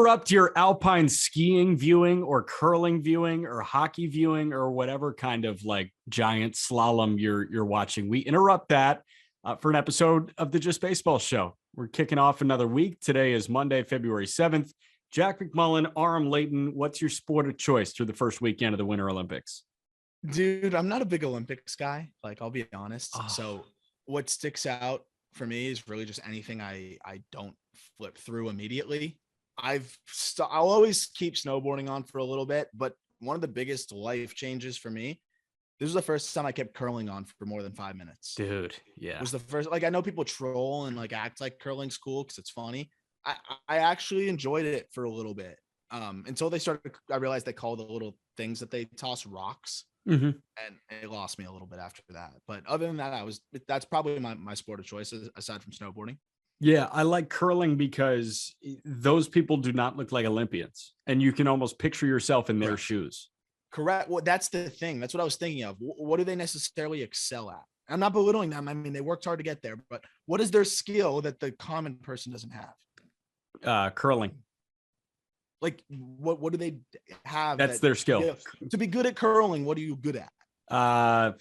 interrupt your alpine skiing viewing or curling viewing or hockey viewing or whatever kind of like giant slalom you're watching. We interrupt that for an episode of the Just Baseball Show. We're kicking off another week. Today is Monday, February 7th. Jack McMullen, Aram Layton, what's your sport of choice through the first weekend of the Winter Olympics? Dude, I'm not a big Olympics guy. Like, I'll be honest. Oh. So what sticks out for me is really just anything I don't flip through immediately. I'll always keep snowboarding on for a little bit, but one of the biggest life changes for me, this was the first time I kept curling on for more than 5 minutes. Dude, yeah. It was the first, like, I know people troll and like act like curling's cool because it's funny. I actually enjoyed it for a little bit. Until I realized they call the little things that they toss rocks. Mm-hmm. And it lost me a little bit after that. But other than that, that's probably my sport of choice aside from snowboarding. Yeah, I like curling because those people do not look like Olympians, and you can almost picture yourself in their shoes. Correct. Well, that's the thing. That's what I was thinking of. What do they necessarily excel at? I'm not belittling them. I mean, they worked hard to get there, but what is their skill that the common person doesn't have? Curling. Like, what do they have? That's their skill. You know, to be good at curling, what are you good at?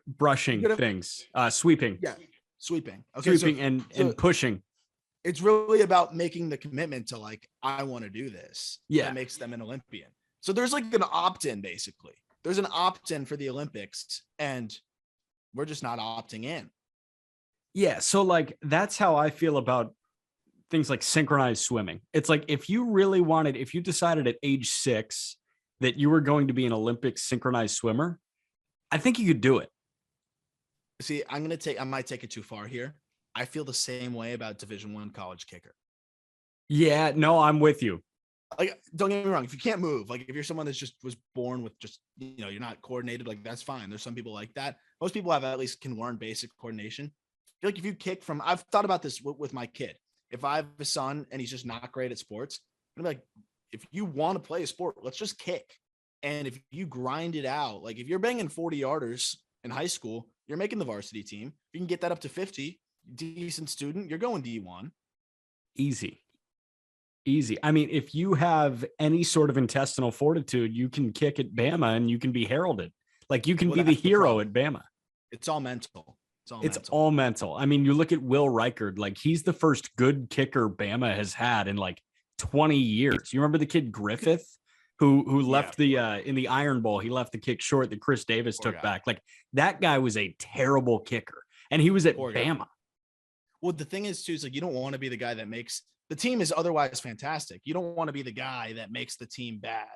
Brushing things, sweeping. Yeah, sweeping. Okay, sweeping and pushing. It's really about making the commitment to like, I want to do this. Yeah, that makes them an Olympian. So there's like an opt-in, basically. There's an opt-in for the Olympics, and we're just not opting in. Yeah, so like that's how I feel about things like synchronized swimming. It's like if you decided at age 6 that you were going to be an Olympic synchronized swimmer, I think you could do it. See, I might take it too far here. I feel the same way about Division I college kicker. Yeah, no, I'm with you. Like, don't get me wrong. If you can't move, like if you're someone that just was born with just, you're not coordinated, like that's fine. There's some people like that. Most people have at least can learn basic coordination. I feel like if you kick from, I've thought about this with my kid. If I have a son and he's just not great at sports, I'm like, if you want to play a sport, let's just kick. And if you grind it out, like if you're banging 40 yarders in high school, you're making the varsity team. If you can get that up to 50, decent student, you're going D1. Easy. I mean, if you have any sort of intestinal fortitude, you can kick at Bama and you can be heralded. Like you can be the hero at Bama. It's all mental. It's all mental. I mean, you look at Will Reichard, like he's the first good kicker Bama has had in like 20 years. You remember the kid Griffith who left in the Iron Bowl, he left the kick short that Chris Davis took back. Like that guy was a terrible kicker and he was at Bama. Well, the thing is too, is like, you don't want to be the guy that makes the team is otherwise fantastic. You don't want to be the guy that makes the team bad.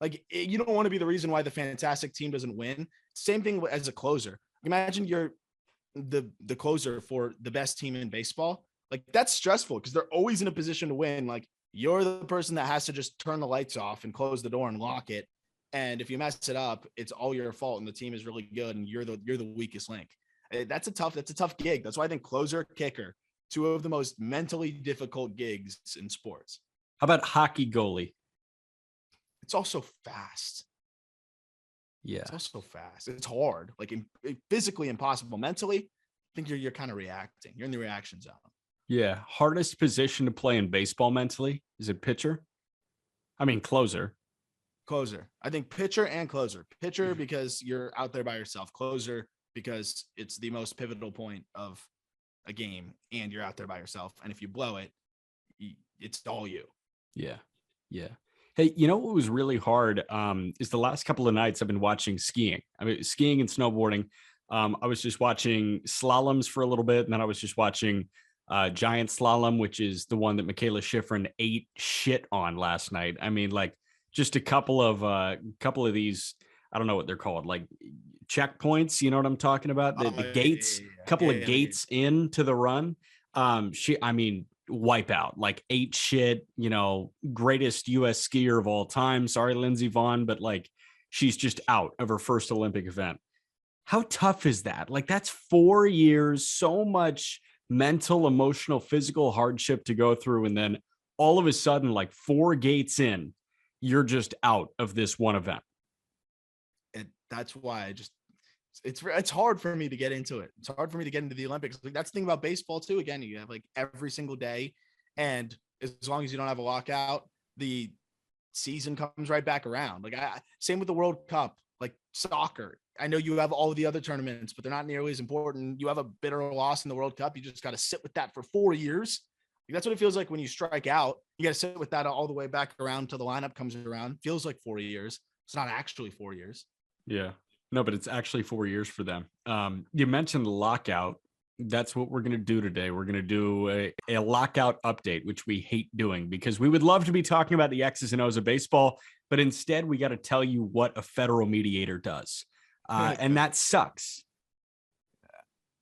Like you don't want to be the reason why the fantastic team doesn't win. Same thing as a closer. Imagine you're the closer for the best team in baseball. Like that's stressful because they're always in a position to win. Like you're the person that has to just turn the lights off and close the door and lock it. And if you mess it up, it's all your fault. And the team is really good. And you're the weakest link. That's a tough gig. That's why I think closer, kicker, two of the most mentally difficult gigs in sports. How about hockey goalie? It's also fast. Yeah, it's also fast. It's hard, like physically impossible. Mentally, I think you're kind of reacting. You're in the reaction zone. Yeah, hardest position to play in baseball mentally is it pitcher? I mean closer. I think pitcher and closer. Pitcher because you're out there by yourself. Closer because it's the most pivotal point of a game, and you're out there by yourself. And if you blow it, it's all you. Yeah. Hey, you know what was really hard is the last couple of nights I've been watching skiing. I mean, skiing and snowboarding. I was just watching slaloms for a little bit, and then I was just watching giant slalom, which is the one that Michaela Schifrin ate shit on last night. I mean, like just a couple of these, I don't know what they're called, like checkpoints. You know what I'm talking about? The gates, couple of gates into the run. Wipe out, like ate shit, greatest US skier of all time. Sorry, Lindsey Vonn, but like she's just out of her first Olympic event. How tough is that? Like that's 4 years, so much mental, emotional, physical hardship to go through. And then all of a sudden, like 4 gates in, you're just out of this one event. And that's why it's hard for me to get into it. It's hard for me to get into the Olympics. Like, that's the thing about baseball too. Again, you have like every single day, and as long as you don't have a lockout, the season comes right back around. Like same with the World Cup, like soccer. I know you have all of the other tournaments, but they're not nearly as important. You have a bitter loss in the World Cup. You just got to sit with that for 4 years. Like, that's what it feels like when you strike out. You got to sit with that all the way back around till the lineup comes around. Feels like 4 years. It's not actually 4 years. Yeah. No, but it's actually 4 years for them. You mentioned the lockout. That's what we're going to do today. We're going to do a lockout update, which we hate doing because we would love to be talking about the X's and O's of baseball, but instead we got to tell you what a federal mediator does. And that sucks.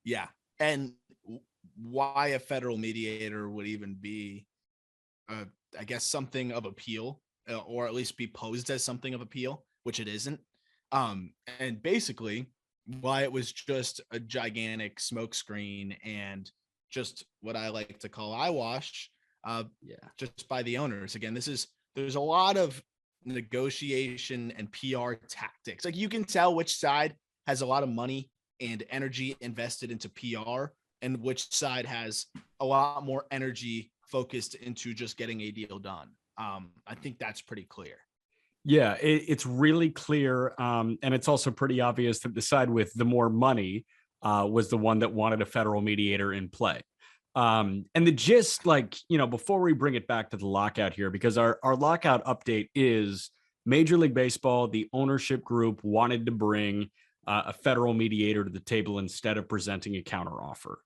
Yeah. And why a federal mediator would even be, I guess, something of appeal, or at least be posed as something of appeal, which it isn't. And basically why it was just a gigantic smokescreen and just what I like to call eyewash, just by the owners. Again, there's a lot of negotiation and PR tactics. Like you can tell which side has a lot of money and energy invested into PR and which side has a lot more energy focused into just getting a deal done. I think that's pretty clear. Yeah, it's really clear. And it's also pretty obvious that the side with the more money was the one that wanted a federal mediator in play. And the gist, like, before we bring it back to the lockout here, because our lockout update is Major League Baseball, the ownership group wanted to bring a federal mediator to the table instead of presenting a counteroffer.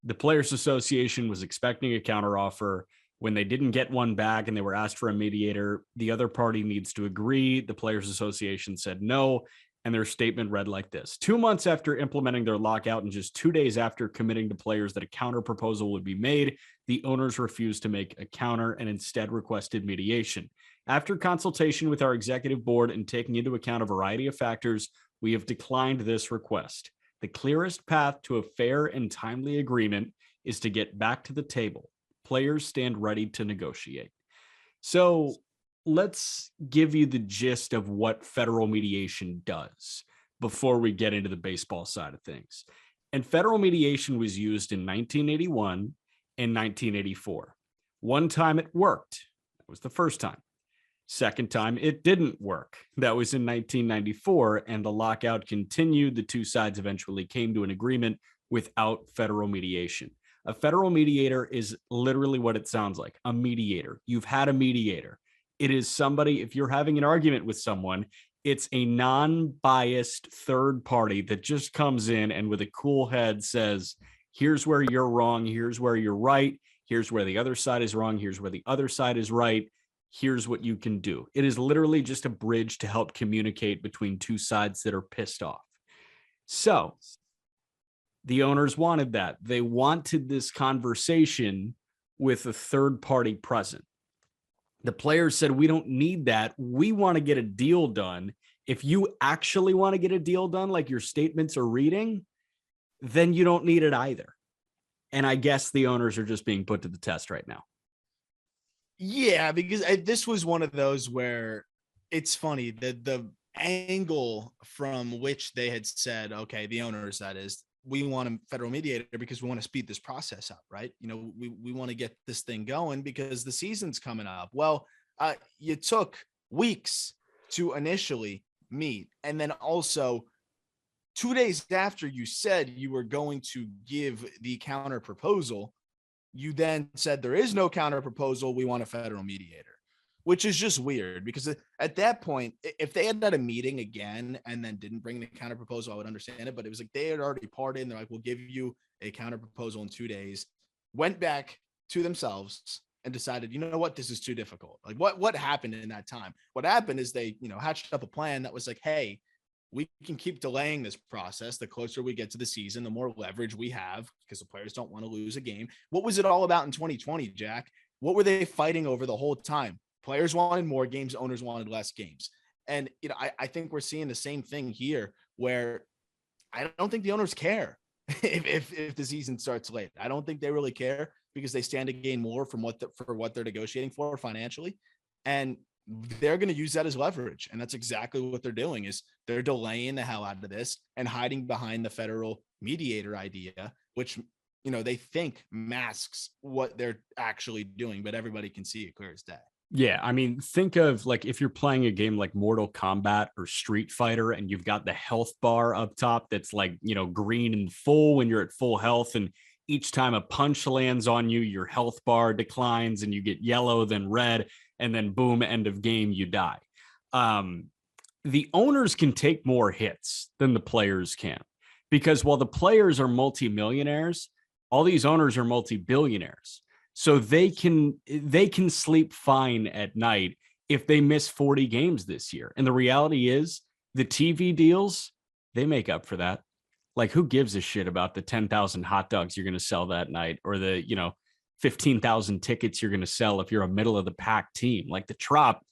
The Players Association was expecting a counteroffer. When they didn't get one back and they were asked for a mediator, the other party needs to agree. The Players Association said no, and their statement read like this: 2 months after implementing their lockout and just 2 days after committing to players that a counter proposal would be made, the owners refused to make a counter and instead requested mediation. After consultation with our executive board and taking into account a variety of factors, we have declined this request. The clearest path to a fair and timely agreement is to get back to the table. Players stand ready to negotiate. So let's give you the gist of what federal mediation does before we get into the baseball side of things. And federal mediation was used in 1981 and 1984. One time it worked. That was the first time. Second time it didn't work. That was in 1994, and the lockout continued. The two sides eventually came to an agreement without federal mediation. A federal mediator is literally what it sounds like, a mediator. You've had a mediator. It is somebody, if you're having an argument with someone, it's a non-biased third party that just comes in and with a cool head says, here's where you're wrong, here's where you're right, here's where the other side is wrong, here's where the other side is right, here's what you can do. It is literally just a bridge to help communicate between two sides that are pissed off. So the owners wanted that. They wanted this conversation with a third party present. The players said, we don't need that. We want to get a deal done. If you actually want to get a deal done, like your statements are reading, then you don't need it either. And I guess the owners are just being put to the test right now. Yeah, because this was one of those where it's funny that the angle from which they had said, okay, the owners, that is, we want a federal mediator because we want to speed this process up, right? We want to get this thing going because the season's coming up. Well, you took weeks to initially meet. And then also 2 days after you said you were going to give the counter proposal, you then said there is no counter proposal. We want a federal mediator, which is just weird because at that point, if they had a meeting again and then didn't bring the counter proposal, I would understand it. But it was like they had already parted and they're like, we'll give you a counter proposal in 2 days, went back to themselves and decided, you know what, this is too difficult. Like what happened in that time? What happened is they, hatched up a plan that was like, hey, we can keep delaying this process. The closer we get to the season, the more leverage we have because the players don't want to lose a game. What was it all about in 2020, Jack? What were they fighting over the whole time? Players wanted more games, owners wanted less games. And, I think we're seeing the same thing here where I don't think the owners care if the season starts late. I don't think they really care because they stand to gain more from what they're negotiating for financially. And they're going to use that as leverage. And that's exactly what they're doing is they're delaying the hell out of this and hiding behind the federal mediator idea, which, they think masks what they're actually doing, but everybody can see it clear as day. Yeah, I mean, think of like if you're playing a game like Mortal Kombat or Street Fighter and you've got the health bar up top that's like, green and full when you're at full health. And each time a punch lands on you, your health bar declines and you get yellow, then red, and then boom, end of game, you die. Um, the owners can take more hits than the players can because while the players are multimillionaires, all these owners are multi-billionaires. So they can sleep fine at night if they miss 40 games this year. And the reality is the TV deals, they make up for that. Like who gives a shit about the 10,000 hot dogs you're going to sell that night or the, 15,000 tickets you're going to sell if you're a middle of the pack team. Like the Trop,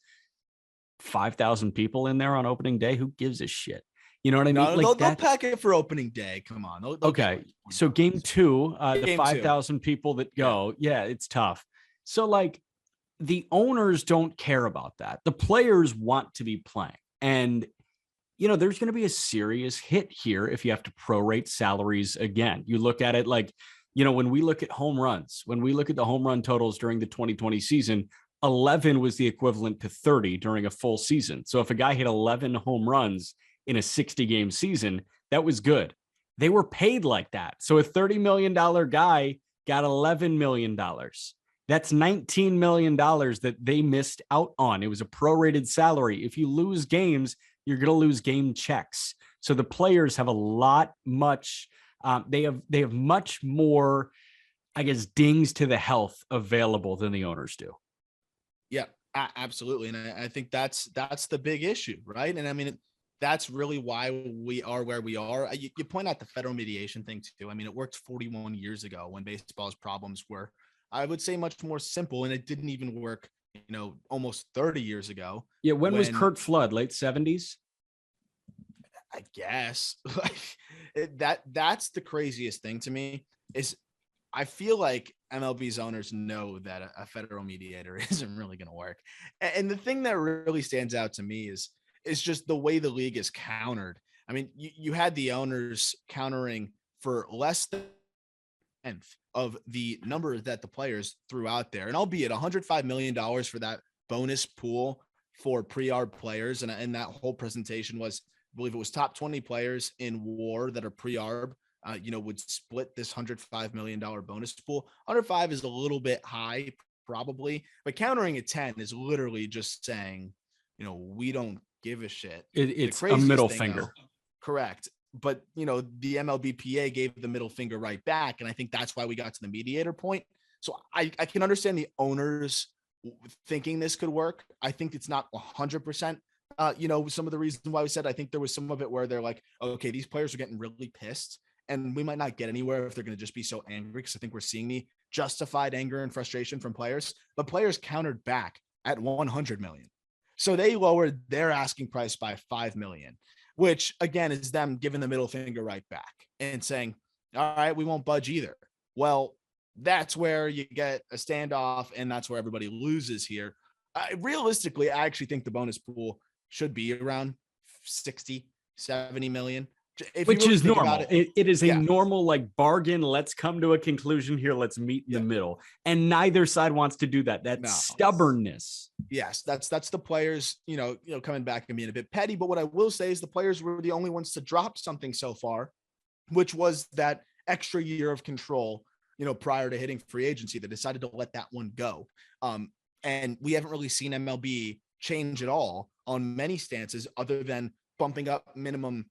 5,000 people in there on opening day, who gives a shit? You know what I mean? No, Like they'll that. pack it for opening day. Come on. They'll Okay. So game 2, the Game 5,000 people that go, yeah, it's tough. So like the owners don't care about that. The players want to be playing. And, there's going to be a serious hit here if you have to prorate salaries again. You look at it like, when we look at home runs, when we look at the home run totals during the 2020 season, 11 was the equivalent to 30 during a full season. So if a guy hit 11 home runs in a 60-game season, that was good. They were paid like that. So a $30 million guy got $11 million. That's $19 million that they missed out on. It was a prorated salary. If you lose games, you're going to lose game checks. So the players have a lot much. They have much more, I guess, dings to the health available than the owners do. Yeah, absolutely. And I think that's the big issue, right? And I mean, that's really why we are where we are. You point out the federal mediation thing too. I mean, it worked 41 years ago when baseball's problems were, I would say, much more simple, and it didn't even work, almost 30 years ago. Yeah, when was Curt Flood? Late 70s? I guess. That's the craziest thing to me is I feel like MLB's owners know that a federal mediator isn't really going to work. And the thing that really stands out to me is just the way the league is countered. I mean, you had the owners countering for less than of the number that the players threw out there. And albeit $105 million for that bonus pool for pre-arb players. And that whole presentation was, I believe it was top 20 players in WAR that are pre-arb, would split this $105 million bonus pool. 105 is a little bit high, probably, but countering at 10 is literally just saying, we don't give a shit. It's a middle finger. Though, correct. But, the MLBPA gave the middle finger right back. And I think that's why we got to the mediator point. So I can understand the owners thinking this could work. I think it's not 100%. Some of the reasons why we said, I think there was some of it where they're like, okay, these players are getting really pissed and we might not get anywhere if they're going to just be so angry. Cause I think we're seeing the justified anger and frustration from players, but players countered back at 100 million. So they lowered their asking price by 5 million, which again is them giving the middle finger right back and saying, all right, we won't budge either. Well, that's where you get a standoff and that's where everybody loses here. Realistically, I actually think the bonus pool should be around 60, 70 million. Which is normal. It is a normal like bargain. Let's come to a conclusion here. Let's meet in the middle. And neither side wants to do that. That's stubbornness. Yes, that's the players, coming back and being a bit petty. But what I will say is the players were the only ones to drop something so far, which was that extra year of control, prior to hitting free agency. They decided to let that one go. And we haven't really seen MLB change at all on many stances other than bumping up minimum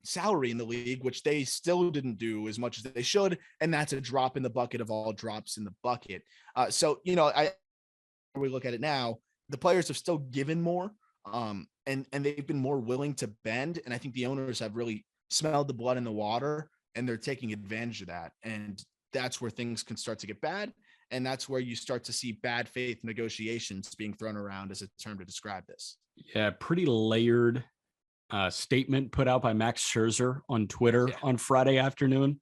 salary in the league, which they still didn't do as much as they should. And that's a drop in the bucket of all drops in the bucket. So we look at it now, the players have still given more, and they've been more willing to bend. And I think the owners have really smelled the blood in the water and they're taking advantage of that. And that's where things can start to get bad. And that's where you start to see bad faith negotiations being thrown around as a term to describe this. Yeah, pretty layered statement put out by Max Scherzer on Twitter on Friday afternoon.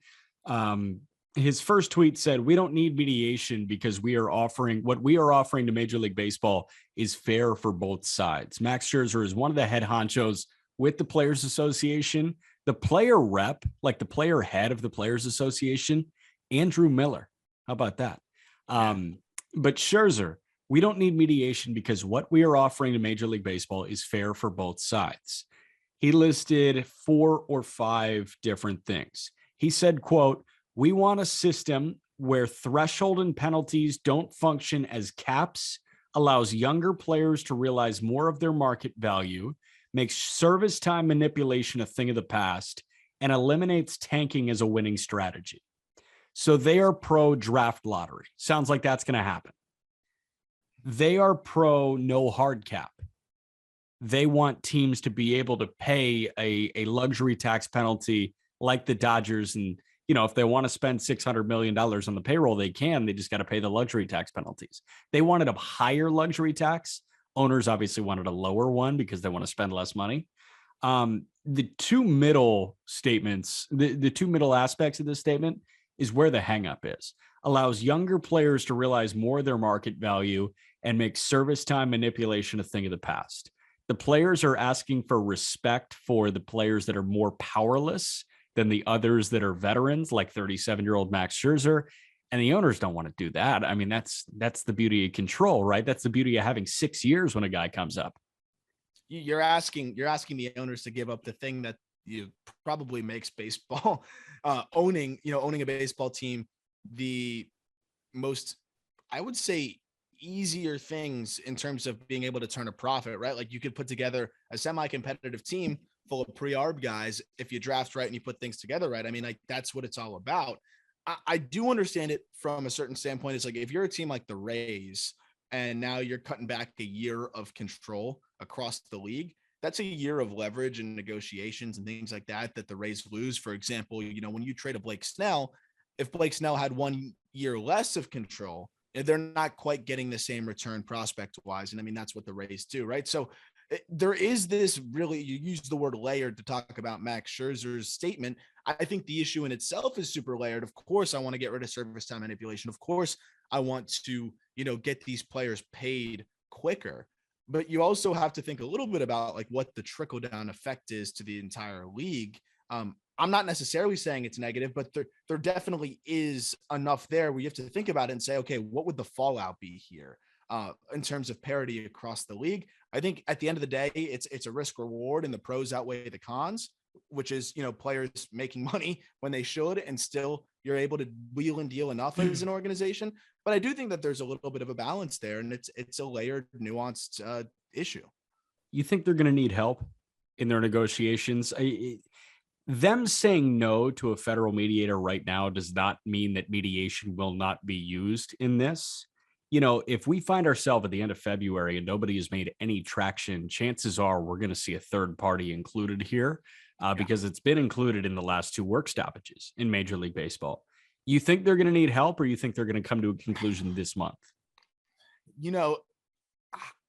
His first tweet said, "We don't need mediation because we are offering to Major League Baseball is fair for both sides." Max Scherzer is one of the head honchos with the Players Association. The player rep, like the player head of the Players Association, Andrew Miller. How about that? But Scherzer, We don't need mediation because what we are offering to Major League Baseball is fair for both sides. He listed 4 or 5 different things. He said, quote, we want a system where threshold and penalties don't function as caps, allows younger players to realize more of their market value, makes service time manipulation a thing of the past, and eliminates tanking as a winning strategy. So they are pro draft lottery. Sounds like that's going to happen. They are pro no hard cap. They want teams to be able to pay a luxury tax penalty like the Dodgers. And, if they want to spend $600 million on the payroll, they can. They just got to pay the luxury tax penalties. They wanted a higher luxury tax. Owners obviously wanted a lower one because they want to spend less money. The two middle statements, the two middle aspects of this statement is where the hangup is. Allows younger players to realize more of their market value and makes service time manipulation a thing of the past. The players are asking for respect for the players that are more powerless than the others that are veterans, like 37-year-old Max Scherzer. And the owners don't want to do that. I mean, that's the beauty of control, right? That's the beauty of having 6 years when a guy comes up. You're asking the owners to give up the thing that probably makes baseball owning a baseball team the most, I would say, easier things in terms of being able to turn a profit, right? Like you could put together a semi-competitive team full of pre-arb guys if you draft right and you put things together right. I mean, like that's what it's all about. I do understand it from a certain standpoint. It's like if you're a team like the Rays and now you're cutting back a year of control across the league, that's a year of leverage and negotiations and things like that the Rays lose. For example, when you trade a Blake Snell, if Blake Snell had 1 year less of control, they're not quite getting the same return prospect wise. And I mean, that's what the Rays do, right? So there is this really, you use the word layered to talk about Max Scherzer's statement. I think the issue in itself is super layered. Of course, I want to get rid of service time manipulation. Of course, I want to, get these players paid quicker. But you also have to think a little bit about like what the trickle down effect is to the entire league. I'm not necessarily saying it's negative, but there definitely is enough there where you have to think about it and say, okay, what would the fallout be here in terms of parity across the league? I think at the end of the day, it's a risk reward and the pros outweigh the cons, which is, players making money when they should, and still you're able to wheel and deal enough as an organization. But I do think that there's a little bit of a balance there, and it's a layered, nuanced issue. You think they're going to need help in their negotiations? Them saying no to a federal mediator right now does not mean that mediation will not be used in this. If we find ourselves at the end of February and nobody has made any traction, chances are we're going to see a third party included here because it's been included in the last 2 work stoppages in Major League Baseball. You think they're going to need help, or you think they're going to come to a conclusion this month?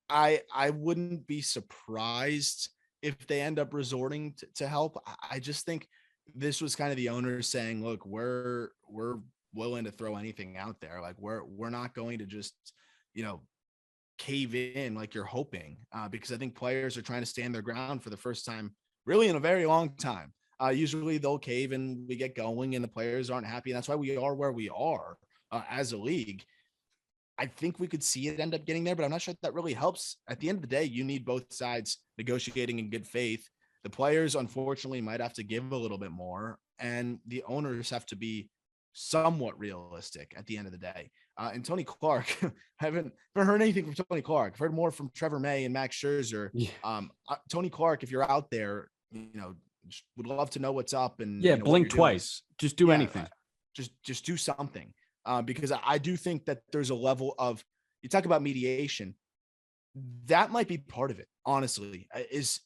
I wouldn't be surprised if they end up resorting to help. I just think this was kind of the owners saying, look, we're willing to throw anything out there. Like we're not going to just, cave in like you're hoping, because I think players are trying to stand their ground for the first time really in a very long time. Usually they'll cave and we get going and the players aren't happy. And that's why we are where we are as a league. I think we could see it end up getting there, but I'm not sure if that really helps. At the end of the day, you need both sides negotiating in good faith. The players, unfortunately, might have to give a little bit more, and the owners have to be somewhat realistic at the end of the day. And Tony Clark, I haven't heard anything from Tony Clark. I've heard more from Trevor May and Max Scherzer. Yeah. Tony Clark, if you're out there, would love to know what's up. And blink twice. Just do anything. Just do something. Because I do think that there's a level of, you talk about mediation, that might be part of it. Honestly, is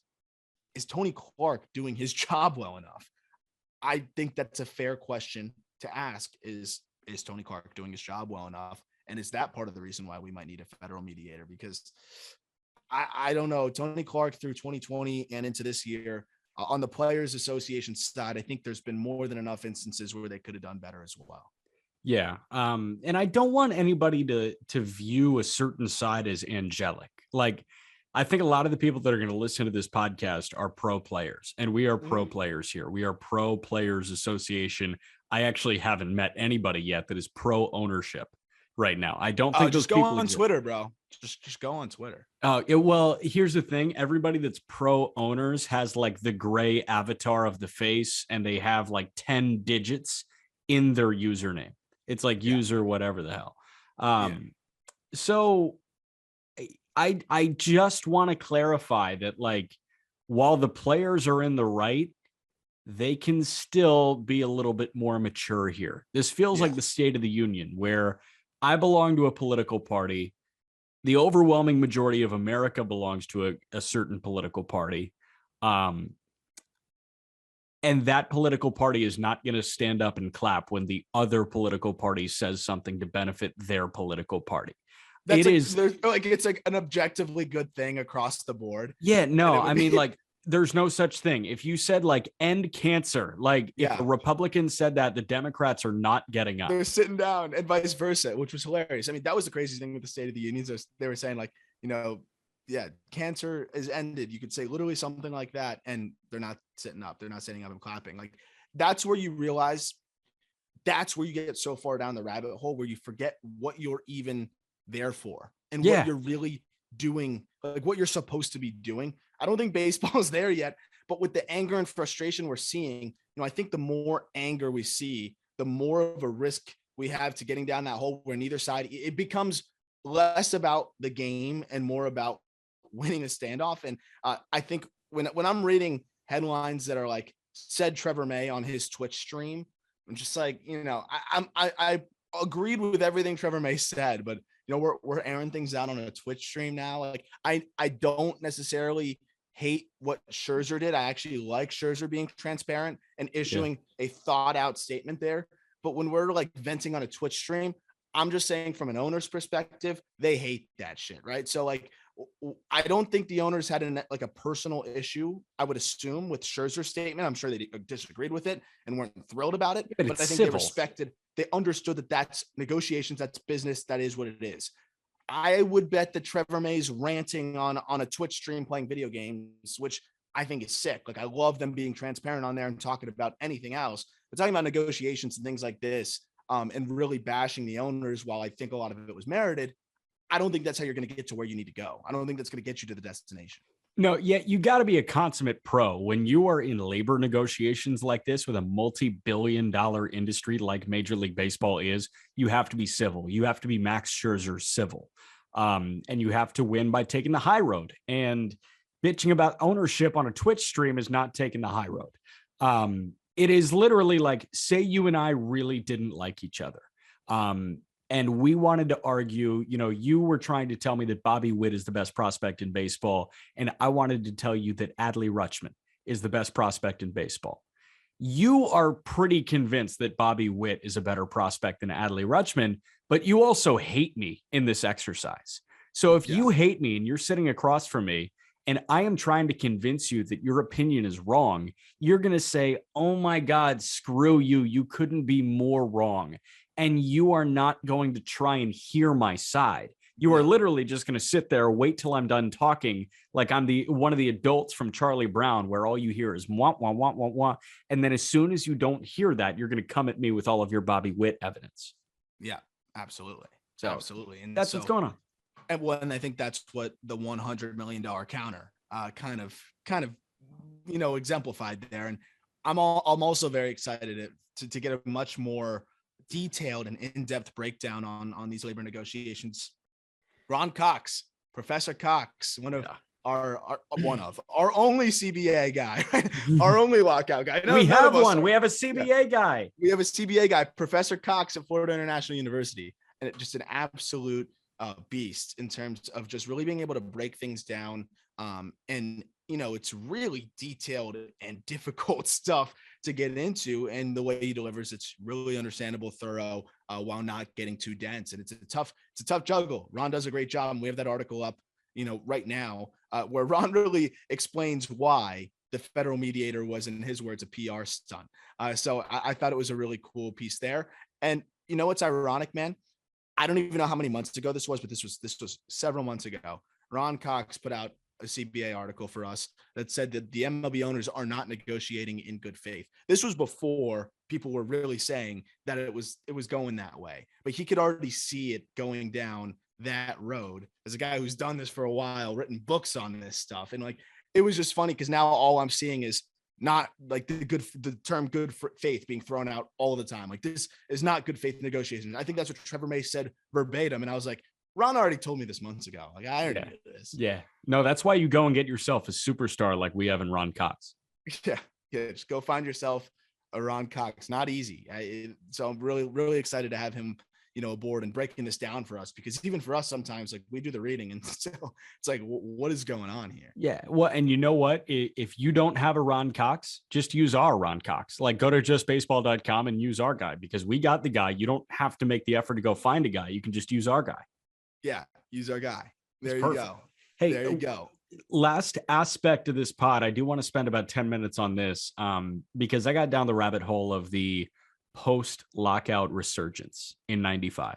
Tony Clark doing his job well enough? I think that's a fair question to ask. Is Tony Clark doing his job well enough? And is that part of the reason why we might need a federal mediator? Because I don't know, Tony Clark through 2020 and into this year on the Players Association side, I think there's been more than enough instances where they could have done better as well. Yeah. And I don't want anybody to view a certain side as angelic. Like, I think a lot of the people that are going to listen to this podcast are pro players, and we are pro players here. We are pro Players Association. I actually haven't met anybody yet that is pro ownership right now. I don't think just go on Twitter, bro. Just go on Twitter. Well, here's the thing. Everybody that's pro owners has like the gray avatar of the face, and they have like 10 digits in their username. It's like user whatever the hell. So I just want to clarify that, like, while the players are in the right, they can still be a little bit more mature here. This feels like the State of the Union, where I belong to a political party. The overwhelming majority of America belongs to a certain political party. And that political party is not going to stand up and clap when the other political party says something to benefit their political party. That's it's like an objectively good thing across the board. Yeah, no, I mean, like, there's no such thing. If you said like end cancer, like if the Republicans said that, the Democrats are not getting up. They're sitting down, and vice versa, which was hilarious. I mean, that was the craziest thing with the State of the Union. They were saying like, cancer is ended. You could say literally something like that, and they're not sitting up. They're not sitting up and clapping. Like, that's where you realize, that's where you get so far down the rabbit hole where you forget what you're even there for and what you're really doing, like what you're supposed to be doing. I don't think baseball is there yet, but with the anger and frustration we're seeing, I think the more anger we see, the more of a risk we have to getting down that hole where neither side, it becomes less about the game and more about winning a standoff. And I think when I'm reading headlines that are like, said Trevor May on his Twitch stream, I'm just like, I agreed with everything Trevor May said, but we're airing things out on a Twitch stream now. Like, I don't necessarily hate what Scherzer did. I actually like Scherzer being transparent and issuing a thought out statement there. But when we're like venting on a Twitch stream, I'm just saying from an owner's perspective, they hate that shit. Right. So like, I don't think the owners had a personal issue, I would assume, with Scherzer's statement. I'm sure they disagreed with it and weren't thrilled about it, but I think civil. They respected, they understood that that's negotiations, that's business, that is what it is. I would bet that Trevor May's ranting on a Twitch stream playing video games, which I think is sick. Like, I love them being transparent on there and talking about anything else, but talking about negotiations and things like this, and really bashing the owners, while I think a lot of it was merited, I don't think that's how you're going to get to where you need to go. I don't think that's going to get you to the destination. No, you got to be a consummate pro when you are in labor negotiations like this with a multi-billion-dollar industry like Major League Baseball is. You have to be civil. You have to be Max Scherzer civil, and you have to win by taking the high road. And bitching about ownership on a Twitch stream is not taking the high road. It is literally like, say you and I really didn't like each other. And we wanted to argue, you were trying to tell me that Bobby Witt is the best prospect in baseball, and I wanted to tell you that Adley Rutschman is the best prospect in baseball. You are pretty convinced that Bobby Witt is a better prospect than Adley Rutschman, but you also hate me in this exercise. So if you hate me and you're sitting across from me, and I am trying to convince you that your opinion is wrong, you're going to say, oh my God, screw you. You couldn't be more wrong. And you are not going to try and hear my side. You are literally just going to sit there, wait till I'm done talking, like I'm one of the adults from Charlie Brown, where all you hear is wah, wah, wah, wah, wah. And then as soon as you don't hear that, you're going to come at me with all of your Bobby Witt evidence. Yeah, absolutely. So absolutely. And that's what's going on. And I think that's what the $100 million counter kind of exemplified there. And I'm also very excited to get a much more detailed and in-depth breakdown on these labor negotiations. Ron Cox, Professor Cox, our only CBA guy, our only lockout guy. We have one. We have a CBA guy. We have a CBA guy, Professor Cox at Florida International University, and just an absolute beast in terms of just really being able to break things down. And it's really detailed and difficult stuff to get into, and the way he delivers, it's really understandable, thorough, while not getting too dense. And it's a tough juggle. Ron does a great job, and we have that article up, right now, where Ron really explains why the federal mediator was, in his words, a PR stunt. So I thought it was a really cool piece there. And what's ironic, man? I don't even know how many months ago this was, but this was several months ago. Ron Cox put out a CBA article for us that said that the MLB owners are not negotiating in good faith. This was before people were really saying that it was going that way, but he could already see it going down that road as a guy who's done this for a while, written books on this stuff. And like, it was just funny because now all I'm seeing is not like the term good faith being thrown out all the time. Like, this is not good faith negotiations. I think that's what Trevor May said verbatim. And I was like, Ron already told me this months ago. Like, I already knew this. Yeah. No, that's why you go and get yourself a superstar like we have in Ron Cox. Yeah. Just go find yourself a Ron Cox. Not easy. So I'm really, really excited to have him, aboard and breaking this down for us, because even for us, sometimes like we do the reading and still it's like, what is going on here? Yeah. Well, and you know what? If you don't have a Ron Cox, just use our Ron Cox. Like, go to justbaseball.com and use our guy, because we got the guy. You don't have to make the effort to go find a guy. You can just use our guy. Yeah. Use our guy. There you go. Hey, there you go. Last aspect of this pod, I do want to spend about 10 minutes on this, because I got down the rabbit hole of the post-lockout resurgence in 95,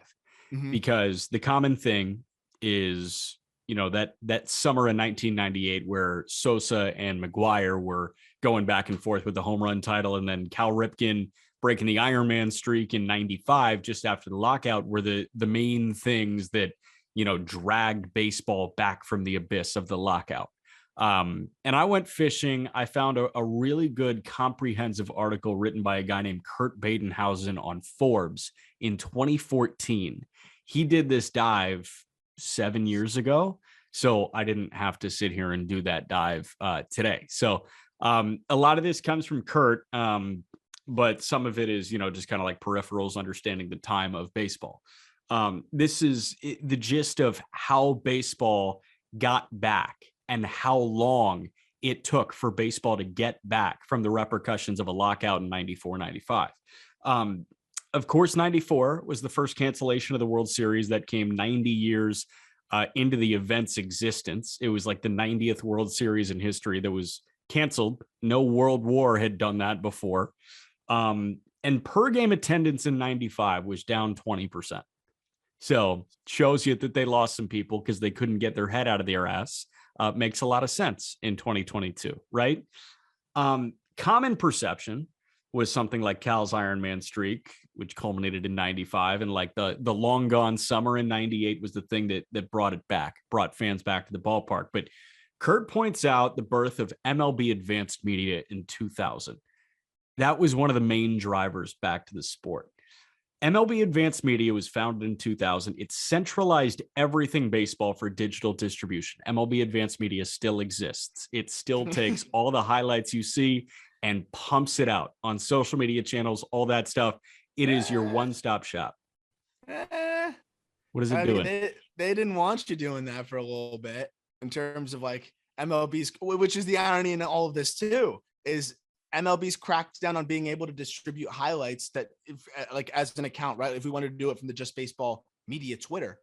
because the common thing is, that summer in 1998 where Sosa and McGuire were going back and forth with the home run title, and then Cal Ripken breaking the Iron Man streak in 95 just after the lockout were the main things that dragged baseball back from the abyss of the lockout. And I went fishing. I found a really good comprehensive article written by a guy named Kurt Badenhausen on Forbes in 2014. He did this dive 7 years ago, so I didn't have to sit here and do that dive today. So a lot of this comes from Kurt, but some of it is, just kind of like peripherals, understanding the time of baseball. This is the gist of how baseball got back and how long it took for baseball to get back from the repercussions of a lockout in 94, 95. Of course, 94 was the first cancellation of the World Series that came 90 years into the event's existence. It was like the 90th World Series in history that was canceled. No World War had done that before. And per game attendance in 95 was down 20%. So shows you that they lost some people because they couldn't get their head out of their ass. Makes a lot of sense in 2022, right? Common perception was something like Cal's Iron Man streak, which culminated in 95. And like the long gone summer in 98 was the thing that brought fans back to the ballpark. But Kurt points out the birth of MLB Advanced Media in 2000. That was one of the main drivers back to the sport. MLB Advanced Media was founded in 2000. It centralized everything baseball for digital distribution. MLB Advanced Media still exists. It still takes all the highlights you see and pumps it out on social media channels, all that stuff. It is your one-stop shop. What is it doing? They didn't want you doing that for a little bit in terms of like MLB's, which is the irony in all of this too, is MLB's cracked down on being able to distribute highlights that like as an account, right? If we wanted to do it from the Just Baseball media Twitter,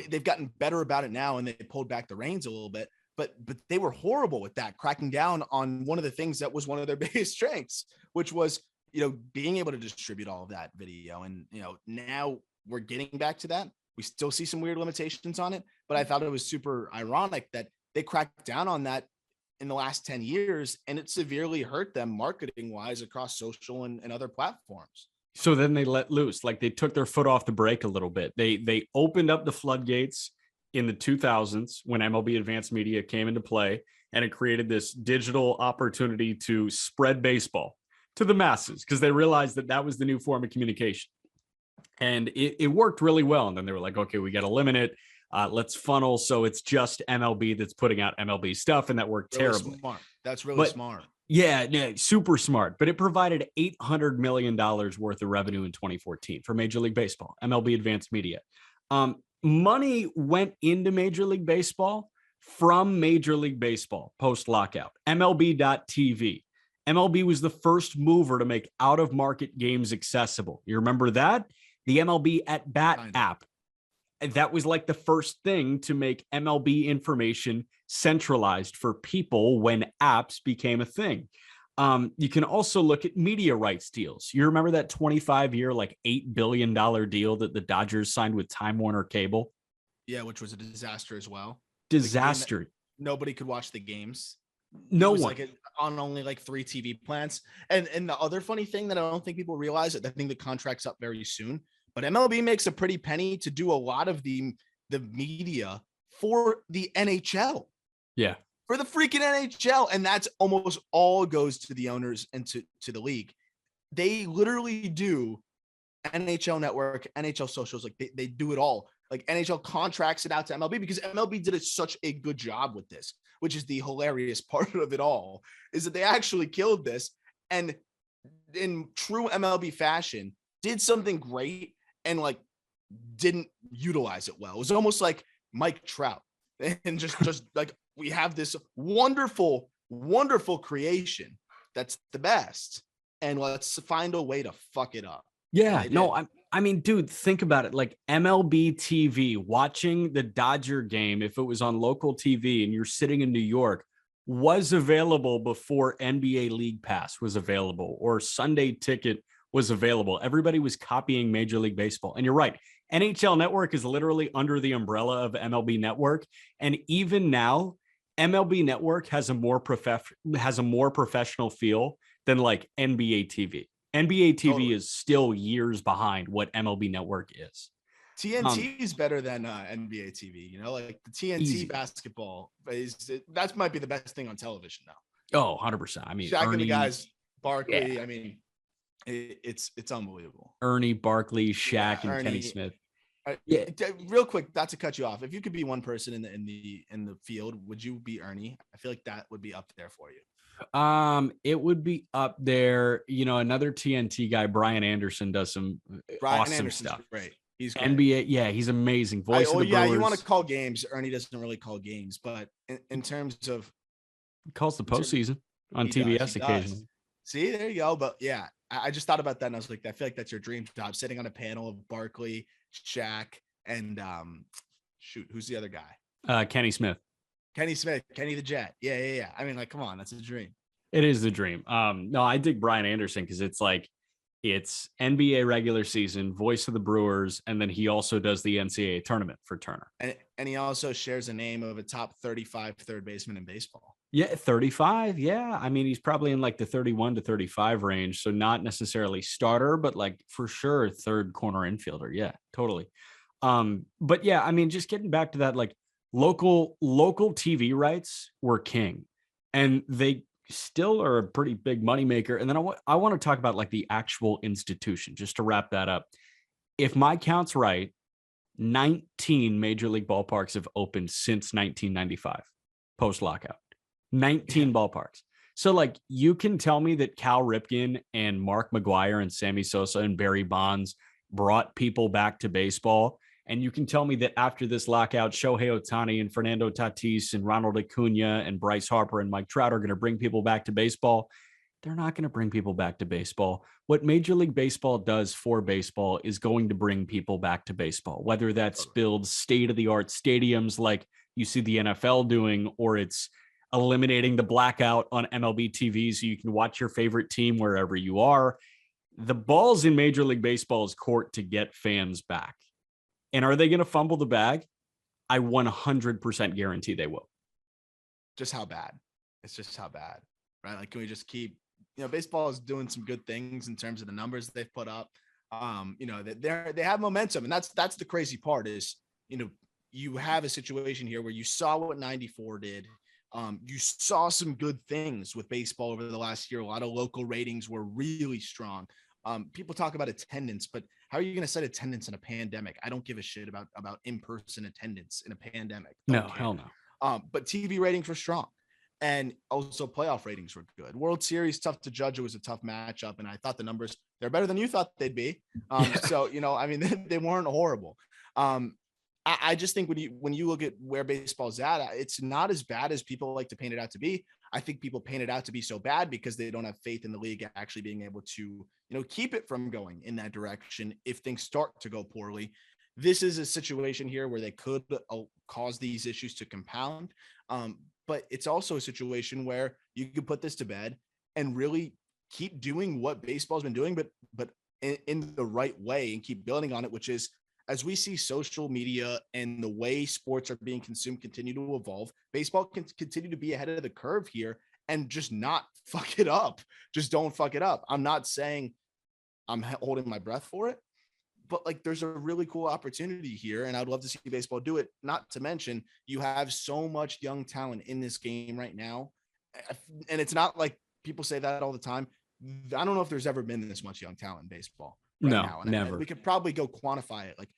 they've gotten better about it now and they pulled back the reins a little bit, but they were horrible with that, cracking down on one of the things that was one of their biggest strengths, which was, being able to distribute all of that video. And, now we're getting back to that. We still see some weird limitations on it, but I thought it was super ironic that they cracked down on that in the last 10 years, and it severely hurt them marketing wise across social and other platforms. So then they let loose, like they took their foot off the brake a little bit. They opened up the floodgates in the 2000s when MLB Advanced Media came into play, and it created this digital opportunity to spread baseball to the masses because they realized that was the new form of communication. And it worked really well. And then they were like, okay, we got to limit it. Let's funnel so it's just MLB that's putting out MLB stuff, and that worked really terribly. Smart. That's really smart. Yeah, super smart. But it provided $800 million worth of revenue in 2014 for Major League Baseball, MLB Advanced Media. Money went into Major League Baseball from Major League Baseball post-lockout, MLB.TV. MLB was the first mover to make out-of-market games accessible. You remember that? The MLB At Bat app. That was like the first thing to make MLB information centralized for people when apps became a thing. You can also look at media rights deals. You remember that 25-year, like $8 billion deal that the Dodgers signed with Time Warner Cable? Yeah, which was a disaster as well. Disaster. Nobody could watch the games. No one. Like on only like 3 TV plans. And the other funny thing that I don't think people realize, I think the contract's up very soon, but MLB makes a pretty penny to do a lot of the the media for the NHL, Yeah. for the freaking NHL. And that's almost all goes to the owners and to the league. They literally do NHL Network, NHL socials, like they do it all. Like NHL contracts it out to MLB because MLB did such a good job with this, which is the hilarious part of it all, is that they actually killed this and in true MLB fashion did something great and like didn't utilize it well. It was almost like Mike Trout and just like we have this wonderful, wonderful creation that's the best, and let's find a way to fuck it up. Yeah, no, I mean, dude, think about it. Like MLB TV, watching the Dodger game, if it was on local TV and you're sitting in New York, was available before NBA League Pass was available or Sunday Ticket was available. Everybody was copying Major League Baseball. And you're right. NHL Network is literally under the umbrella of MLB Network. And even now, MLB Network has a more professional feel than like NBA TV. NBA TV Totally. is still years behind what MLB Network is. TNT is better than NBA TV. You know, like the TNT Easy. basketball that might be the best thing on television now. Oh, 100%. I mean, Shaq Ernie, and the guys, Barkley. Yeah. I mean, it's unbelievable. Ernie, Barkley, Shaq, and Ernie, Kenny Smith. Yeah. Real quick, not to cut you off. If you could be one person in the field, would you be Ernie? I feel like that would be up there for you. It would be up there. You know, another TNT guy, Brian Anderson, does some awesome stuff. Great. He's great. NBA, yeah, he's amazing. Voice of the Brewers. You want to call games. Ernie doesn't really call games, but in terms of he calls the postseason on TBS occasionally. See, there you go. But yeah, I just thought about that and I was like, I feel like that's your dream job, sitting on a panel of Barkley, Shaq, and who's the other guy? Kenny Smith. Kenny the Jet. Yeah. I mean, like, come on, that's a dream. It is the dream. No, I dig Brian Anderson because it's like it's NBA regular season, voice of the Brewers, and then he also does the NCAA tournament for Turner. And he also shares a name of a top 35 third baseman in baseball. Yeah, 35. Yeah. I mean, he's probably in like the 31 to 35 range. So not necessarily starter, but like for sure third corner infielder. Yeah, totally. But yeah, I mean, just getting back to that, like local TV rights were king, and they still are a pretty big moneymaker. And then I want to talk about like the actual institution, just to wrap that up. If my count's right, 19 major league ballparks have opened since 1995, post lockout. 19 ballparks. So like you can tell me that Cal Ripken and Mark McGwire and Sammy Sosa and Barry Bonds brought people back to baseball. And you can tell me that after this lockout, Shohei Ohtani and Fernando Tatis and Ronald Acuna and Bryce Harper and Mike Trout are going to bring people back to baseball. They're not going to bring people back to baseball. What Major League Baseball does for baseball is going to bring people back to baseball, whether that's build state-of-the-art stadiums like you see the NFL doing, or it's eliminating the blackout on MLB TV so you can watch your favorite team wherever you are. The ball's in Major League Baseball's court to get fans back. And are they going to fumble the bag? I 100% guarantee they will. Just how bad. It's just how bad, right? Like, can we just keep, baseball is doing some good things in terms of the numbers they've put up. They have momentum. And that's the crazy part is, you have a situation here where you saw what 94 did. You saw some good things with baseball over the last year. A lot of local ratings were really strong. People talk about attendance, but how are you going to set attendance in a pandemic? I don't give a shit about in-person attendance in a pandemic. No, hell no. But TV ratings were strong, and also playoff ratings were good. World Series, tough to judge. It was a tough matchup, and I thought the numbers, they're better than you thought they'd be. So, I mean, they weren't horrible. I just think when you look at where baseball's at, it's not as bad as people like to paint it out to be. I think people paint it out to be so bad because they don't have faith in the league actually being able to, keep it from going in that direction if things start to go poorly. This is a situation here where they could cause these issues to compound. But it's also a situation where you could put this to bed and really keep doing what baseball's been doing, but in the right way, and keep building on it, which is, as we see social media and the way sports are being consumed continue to evolve, baseball can continue to be ahead of the curve here and just not fuck it up. Just don't fuck it up. I'm not saying I'm holding my breath for it, but like there's a really cool opportunity here, and I'd love to see baseball do it. Not to mention, you have so much young talent in this game right now, and it's not like people say that all the time. I don't know if there's ever been this much young talent in baseball right No, now, and never. we could probably go quantify it, like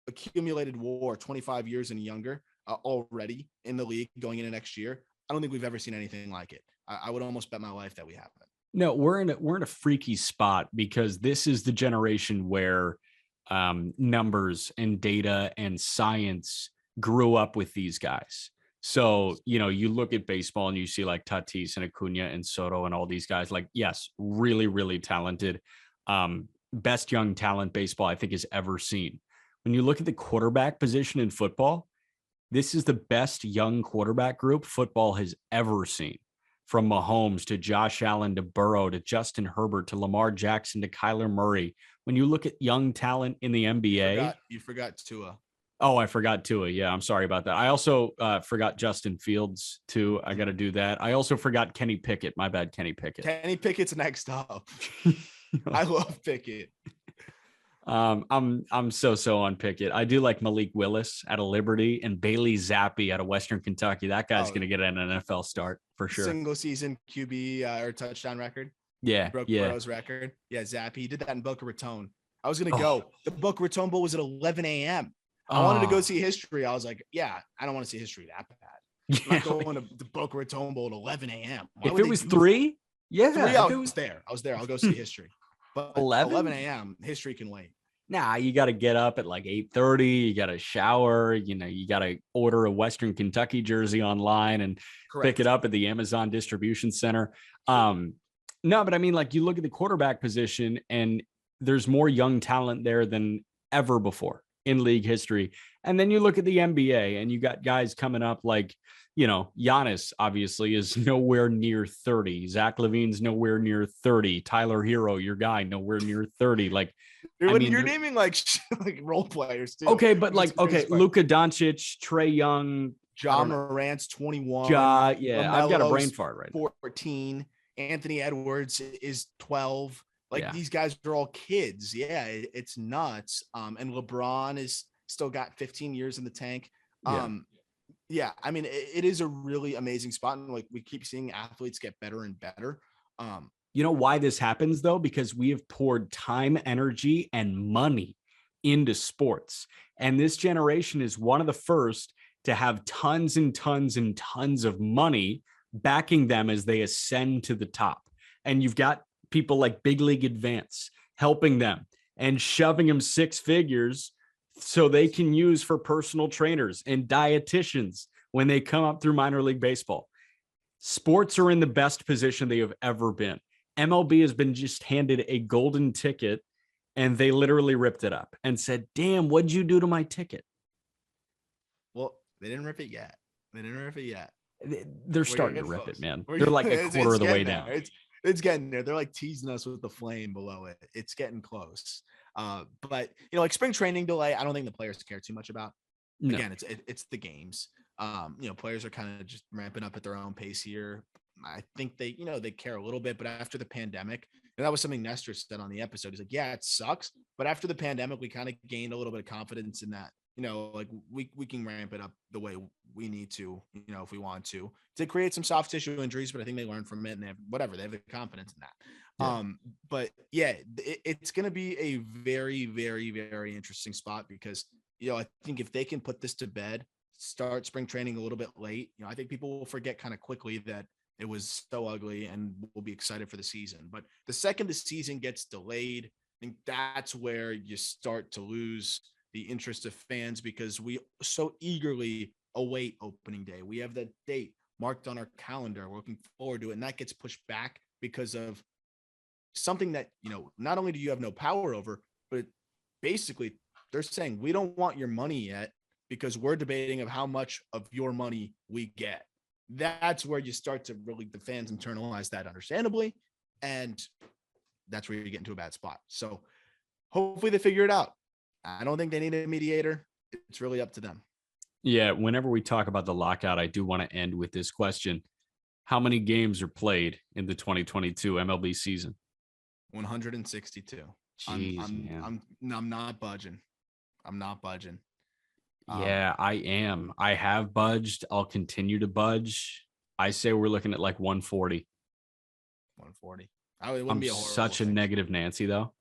accumulated WAR 25 years and younger already in the league going into next year. I don't think we've ever seen anything like it. I would almost bet my life that we haven't. No, we're in a freaky spot because this is the generation where numbers and data and science grew up with these guys. So, you look at baseball and you see like Tatis and Acuna and Soto and all these guys, like, yes, really, really talented. Best young talent baseball I think has ever seen. When you look at the quarterback position in football, this is the best young quarterback group football has ever seen. From Mahomes to Josh Allen to Burrow to Justin Herbert to Lamar Jackson to Kyler Murray. When you look at young talent in the NBA, you forgot Tua. Oh, I forgot Tua. Yeah, I'm sorry about that. I also forgot Justin Fields too. I got to do that. I also forgot Kenny Pickett. My bad, Kenny Pickett. Kenny Pickett's next up. I love Pickett. I'm so on Pickett. I do like Malik Willis out of Liberty and Bailey Zappi out of Western Kentucky. That guy's going to get an NFL start for sure. Single season QB or touchdown record. Yeah, broke Burrow's record. Yeah, Zappi. He did that in Boca Raton. I was going to go. The Boca Raton Bowl was at 11 a.m. I wanted to go see history. I was like, yeah, I don't want to see history that bad. I'm not going to the Boca Raton Bowl at 11 a.m. If it was 3, yeah. 3, I was there. I'll go see history. But 11 a.m., history can wait. Nah, you got to get up at like 8:30. You got to shower. You got to order a Western Kentucky jersey online and pick it up at the Amazon distribution center. No, but I mean, like you look at the quarterback position and there's more young talent there than ever before in league history. And then you look at the NBA and you got guys coming up like, Giannis obviously is nowhere near 30. Zach LaVine's nowhere near 30. Tyler Hero, your guy, nowhere near 30. Like, you're naming like role players too. Okay, but Luka Doncic, Trae Young, Ja Morant's 21. I've LaMelo's got a brain fart right now. 14. Anthony Edwards is 12. These guys are all kids. Yeah, it's nuts. And LeBron is still got 15 years in the tank. Yeah, I mean, it is a really amazing spot. And like we keep seeing athletes get better and better. You know why this happens, though? Because we have poured time, energy, and money into sports. And this generation is one of the first to have tons and tons and tons of money backing them as they ascend to the top. And you've got people like Big League Advance helping them and shoving them 6 figures so they can use for personal trainers and dietitians when they come up through minor league baseball. Sports are in the best position they have ever been. MLB has been just handed a golden ticket and they literally ripped it up and said, damn, what'd you do to my ticket? Well, they didn't rip it yet. They're starting to rip it, man. They're like a quarter of the way down. It's getting there. They're like teasing us with the flame below it. It's getting close. But like spring training delay, I don't think the players care too much about. No. Again, it's the games. Players are kind of just ramping up at their own pace here. I think they care a little bit, but after the pandemic, and that was something Nestor said on the episode. He's like, yeah, it sucks, but after the pandemic, we kind of gained a little bit of confidence in that. Like we can ramp it up the way we need to, if we want to create some soft tissue injuries, but I think they learned from it and they have the confidence in that. Yeah. But yeah, it's going to be a very, very, very interesting spot because, I think if they can put this to bed, start spring training a little bit late, I think people will forget kind of quickly that it was so ugly and we'll be excited for the season. But the second the season gets delayed, I think that's where you start to lose the interest of fans because we so eagerly await opening day. We have that date marked on our calendar. We're looking forward to it. And that gets pushed back because of something that, not only do you have no power over, but basically they're saying, we don't want your money yet because we're debating of how much of your money we get. That's where you start to really, the fans internalize that understandably. And that's where you get into a bad spot. So hopefully they figure it out. I don't think they need a mediator. It's really up to them. Yeah. Whenever we talk about the lockout, I do want to end with this question. How many games are played in the 2022 MLB season? 162. Jeez, man. I'm not budging. I'm not budging. Yeah, I am. I have budged. I'll continue to budge. I say we're looking at like 140. 140. It wouldn't I'm be a horrible such a thing. negative Nancy, though.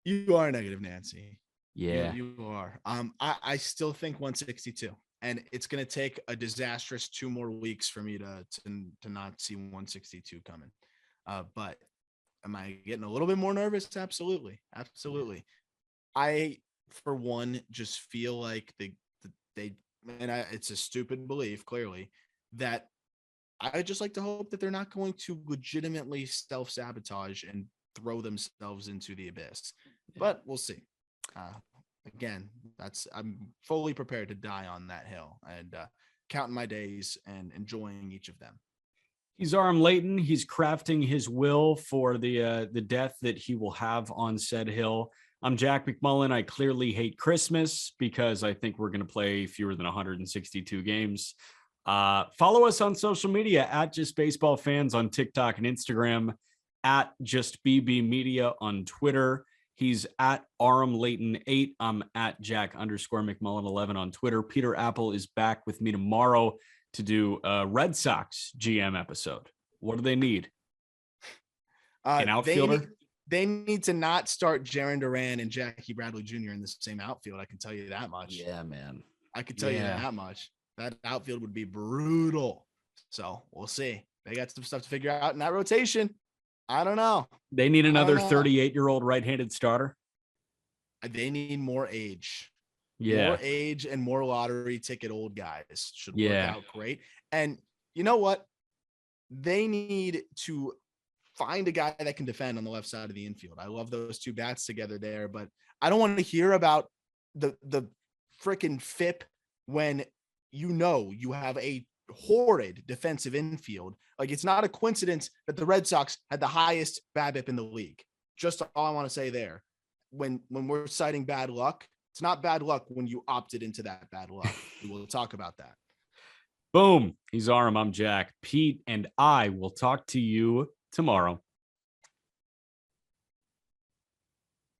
You are negative Nancy. Yeah. You are. I still think 162, and it's gonna take a disastrous 2 more weeks for me to not see 162 coming. But am I getting a little bit more nervous? Absolutely. I, for one, just feel like it's a stupid belief, clearly, that I just like to hope that they're not going to legitimately self-sabotage and throw themselves into the abyss. But we'll see. Again, I'm fully prepared to die on that hill and counting my days and enjoying each of them. He's Aram Leighton. He's crafting his will for the death that he will have on said hill. I'm Jack McMullen. I clearly hate Christmas because I think we're going to play fewer than 162 games. Follow us on social media at Just Baseball Fans on TikTok and Instagram, at Just BB Media on Twitter. He's at Aram Leighton 8. I'm at Jack_McMullen 11 on Twitter. Peter Apple is back with me tomorrow to do a Red Sox GM episode. What do they need? An outfielder? They need to not start Jaron Duran and Jackie Bradley Jr. in the same outfield. I can tell you that much. Yeah, man. I can tell you that much. That outfield would be brutal. So we'll see. They got some stuff to figure out in that rotation. I don't know. They need another 38-year-old right-handed starter. They need more age. Yeah. More age and more lottery ticket old guys should work out great. And you know what? They need to find a guy that can defend on the left side of the infield. I love those two bats together there, but I don't want to hear about the freaking FIP when you have a horrid defensive infield. Like, it's not a coincidence that the Red Sox had the highest BABIP in the league. Just all I want to say there. When we're citing bad luck, it's not bad luck when you opted into that bad luck. We will talk about that. Boom. He's Aram. I'm Jack. Pete and I will talk to you tomorrow.